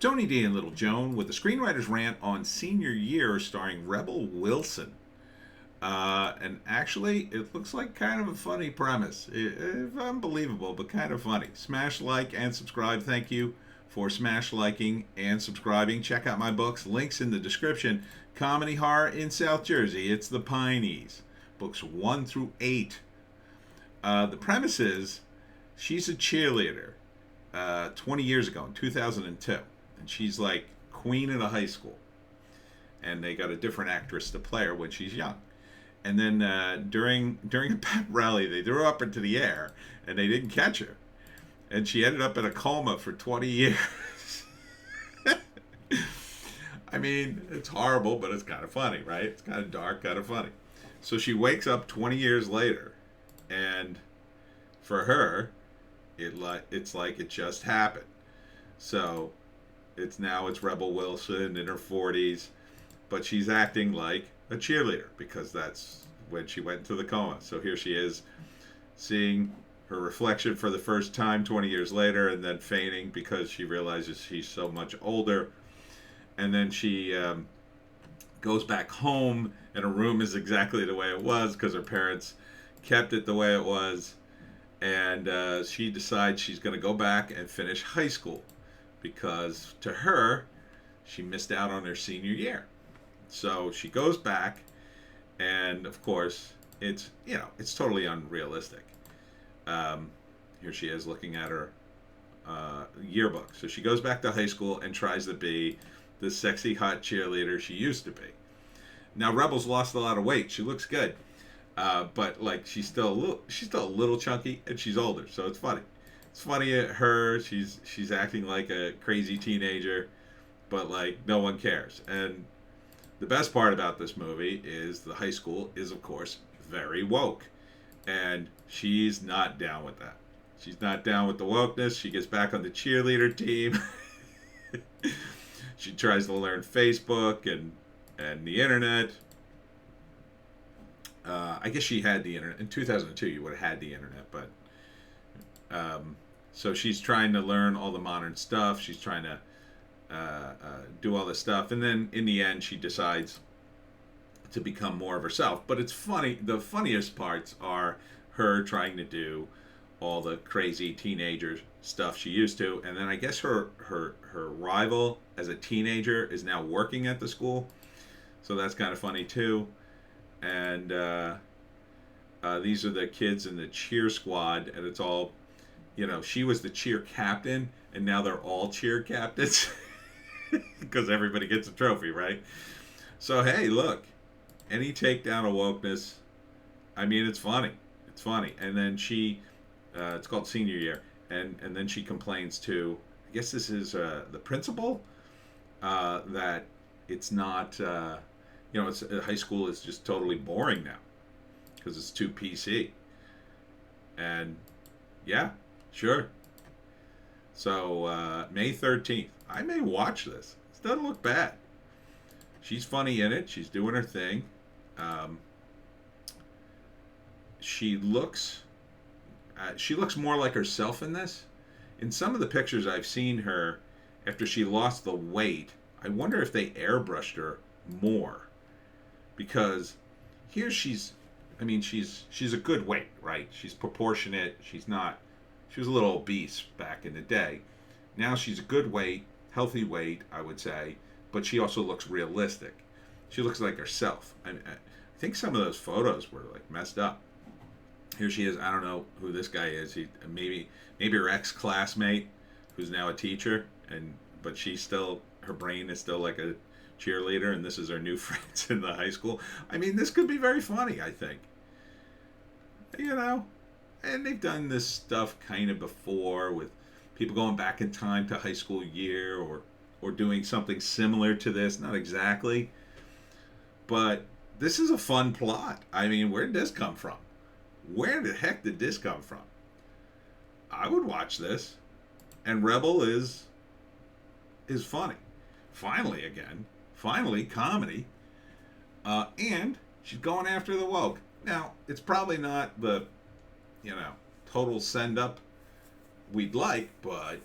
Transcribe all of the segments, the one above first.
Tony D and Little Joan with the Screenwriter's Rant on Senior Year starring Rebel Wilson. And actually, it looks like kind of a funny premise. Unbelievable, but kind of funny. Smash like and subscribe. Thank you for smash liking and subscribing. Check out my books. Links in the description. Comedy Horror in South Jersey. It's the Pineys. Books 1 through 8. The premise is she's a cheerleader 20 years ago in 2002. And she's like queen of the high school. And they got a different actress to play her when she's young. And then during a pep rally, they threw her up into the air, and they didn't catch her. And she ended up in a coma for 20 years. I mean, it's horrible, but it's kind of funny, right? It's kind of dark, kind of funny. So she wakes up 20 years later, and for her, it's like it just happened. So it's Rebel Wilson in her 40s, but she's acting like a cheerleader because that's when she went into the coma. So here she is seeing her reflection for the first time 20 years later, and then fainting because she realizes she's so much older. And then she goes back home, and her room is exactly the way it was because her parents kept it the way it was. And she decides she's going to go back and finish high school because to her, she missed out on her senior year. So she goes back, and of course, it's totally unrealistic. Here she is looking at her yearbook. So she goes back to high school and tries to be the sexy, hot cheerleader she used to be. Now, Rebel's lost a lot of weight. She looks good, but like she's still a little chunky, and she's older. So it's funny. It's funny at her. She's acting like a crazy teenager, but like no one cares. And the best part about this movie is the high school is, of course, very woke. And she's not down with that. She's not down with the wokeness. She gets back on the cheerleader team. She tries to learn Facebook and the internet. I guess she had the internet. In 2002, you would have had the internet. But so she's trying to learn all the modern stuff. She's trying to do all this stuff, and then in the end she decides to become more of herself. But it's funny. The funniest parts are her trying to do all the crazy teenager stuff she used to, and then I guess her rival as a teenager is now working at the school, so that's kind of funny too. And these are the kids in the cheer squad, and it's all, she was the cheer captain, and now they're all cheer captains. Because everybody gets a trophy, right? So, hey, look. Any takedown of wokeness, I mean, it's funny. It's funny. And then it's called Senior Year. And then she complains to, I guess this is the principal, that it's not, high school is just totally boring now. Because it's too PC. And, yeah, sure. So, May 13th. I may watch this. This doesn't look bad. She's funny in it. She's doing her thing. She looks more like herself in this. In some of the pictures I've seen her after she lost the weight, I wonder if they airbrushed her more. Because here she's a good weight, right? She's proportionate. She was a little obese back in the day. Now she's a good weight, healthy weight, I would say, but she also looks realistic. She looks like herself. I think some of those photos were like messed up. Here she is. I don't know who this guy is. Maybe her ex-classmate, who's now a teacher, but her brain is still like a cheerleader, and this is her new friends in the high school. I mean, this could be very funny, I think. And they've done this stuff kind of before with people going back in time to high school year or doing something similar to this. Not exactly. But this is a fun plot. I mean, where did this come from? Where the heck did this come from? I would watch this. And Rebel is funny. Finally, comedy. And she's going after the woke. Now, it's probably not the, total send up we'd like, but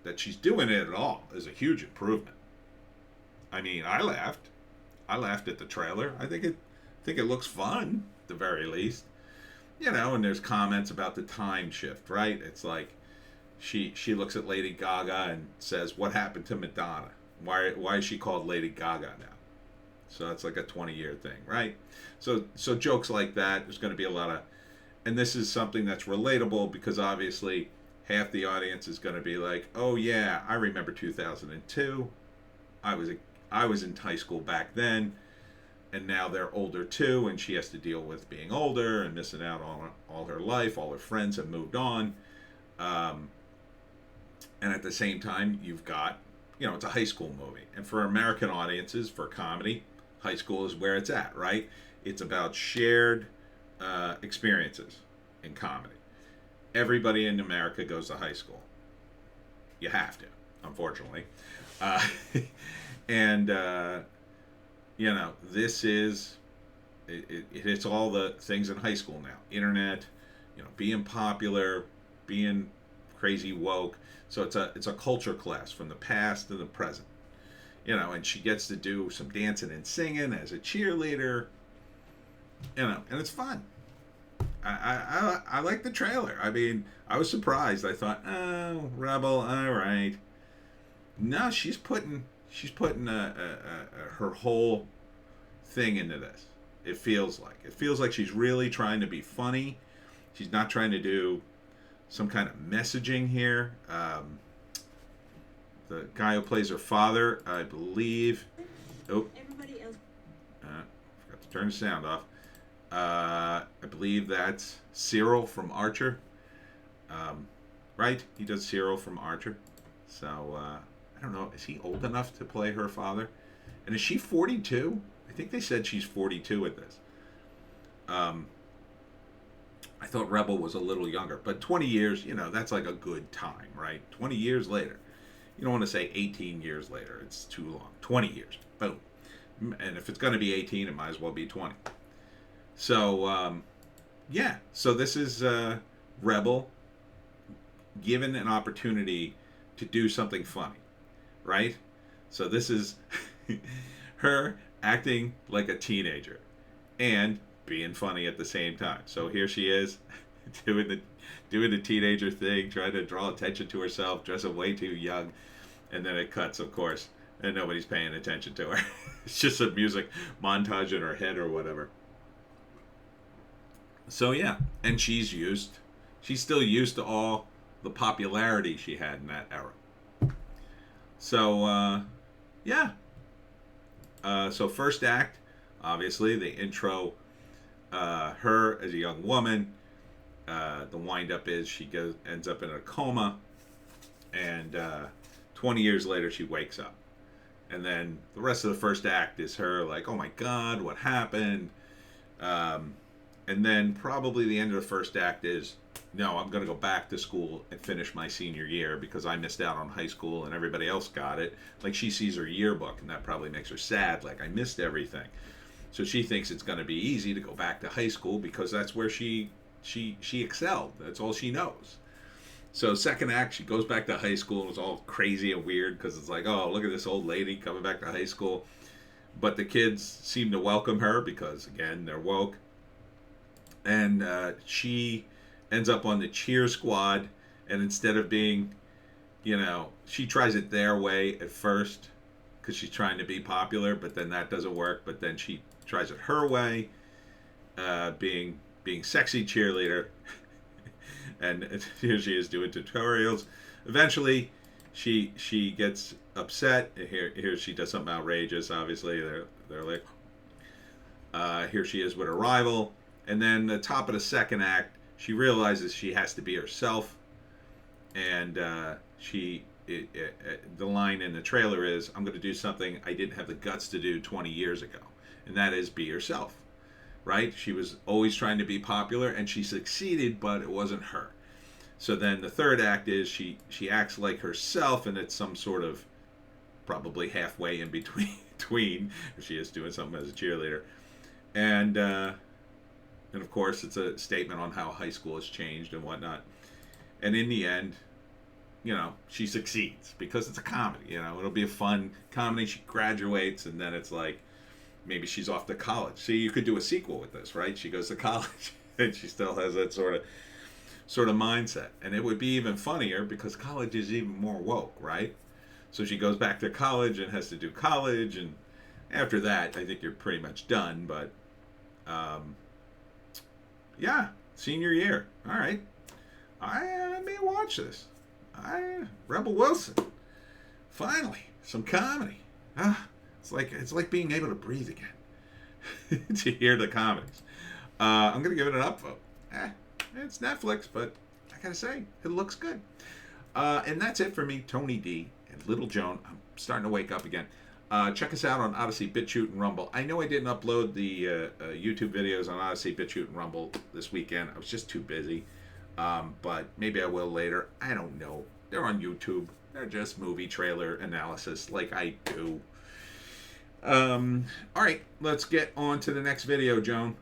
that she's doing it at all is a huge improvement. I mean, I laughed. I laughed at the trailer. I think it looks fun, at the very least. And there's comments about the time shift, right? It's like she looks at Lady Gaga and says, "What happened to Madonna? Why is she called Lady Gaga now?" So that's like a 20-year thing, right? So jokes like that. There's going to be a lot of, and this is something that's relatable because obviously half the audience is going to be like, "Oh yeah, I remember 2002. I was in high school back then." And now they're older too, and she has to deal with being older and missing out on all her life. All her friends have moved on. And at the same time, you've got, it's a high school movie. And for American audiences, for comedy, high school is where it's at, right? It's about shared experiences in comedy. Everybody in America goes to high school. You have to, unfortunately. And this is, it hits all the things in high school now. Internet, being popular, being crazy woke. So it's a culture class from the past to the present. And she gets to do some dancing and singing as a cheerleader. And it's fun. I like the trailer. I mean, I was surprised. I thought, oh, Rebel, all right. No, she's putting her whole thing into this. It feels like she's really trying to be funny. She's not trying to do some kind of messaging here. The guy who plays her father, I believe. Oh, everybody else. Forgot to turn the sound off. I believe that's Cyril from Archer. Right? He does Cyril from Archer. So I don't know. Is he old enough to play her father? And is she 42? I think they said she's 42 at this. I thought Rebel was a little younger. But 20 years, that's like a good time, right? 20 years later. You don't want to say 18 years later. It's too long. 20 years. Boom. And if it's going to be 18, it might as well be 20. So, yeah. So this is Rebel given an opportunity to do something funny, right? So this is her acting like a teenager and being funny at the same time. So here she is doing the teenager thing, trying to draw attention to herself, dressing way too young, and then it cuts, of course, and nobody's paying attention to her. It's just a music montage in her head or whatever. So yeah, and she's still used to all the popularity she had in that era. So yeah. So first act, obviously they intro her as a young woman. The wind up is she ends up in a coma, and 20 years later she wakes up. And then the rest of the first act is her like, oh my God, what happened? And then probably the end of the first act is, no, I'm going to go back to school and finish my senior year because I missed out on high school and everybody else got it. Like she sees her yearbook and that probably makes her sad. Like I missed everything. So she thinks it's going to be easy to go back to high school because that's where she excelled. That's all she knows. So second act, she goes back to high school and it's all crazy and weird because it's like, oh, look at this old lady coming back to high school. But the kids seem to welcome her because, again, they're woke. And she ends up on the cheer squad. And instead of being, she tries it their way at first because she's trying to be popular. But then that doesn't work. But then she tries it her way, being sexy cheerleader. And here she is doing tutorials. Eventually, she gets upset. Here she does something outrageous. Obviously, they're like, here she is with her rival. And then the top of the second act, she realizes she has to be herself. And the line in the trailer is, I'm going to do something I didn't have the guts to do 20 years ago. And that is be herself. Right? She was always trying to be popular, and she succeeded, but it wasn't her. So then the third act is she acts like herself, and it's some sort of probably halfway in between. She is doing something as a cheerleader, and of course it's a statement on how high school has changed and whatnot. And in the end, she succeeds because it's a comedy. It'll be a fun comedy. She graduates, and then it's like maybe she's off to college. See, you could do a sequel with this, right? She goes to college and she still has that sort of mindset, and it would be even funnier because college is even more woke, right? So she goes back to college and has to do college, and after that, I think you're pretty much done. But yeah, senior year. All right, I may watch this. Rebel Wilson. Finally, some comedy. It's like being able to breathe again to hear the comedies. I'm gonna give it an upvote. It's Netflix, but I gotta say, it looks good. And that's it for me, Tony D and Little Joan. I'm starting to wake up again. Check us out on Odysee, Bitchute, and Rumble. I know I didn't upload the YouTube videos on Odysee, Bitchute, and Rumble this weekend. I was just too busy. But maybe I will later. I don't know. They're on YouTube. They're just movie trailer analysis like I do. All right, let's get on to the next video, Joan.